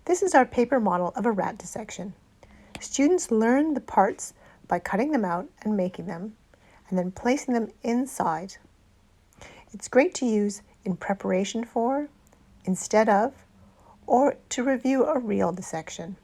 This is our paper model of a rat dissection. Students learn the parts by cutting them out and making them, and then placing them inside. It's great to use in preparation for, instead of, or to review a real dissection.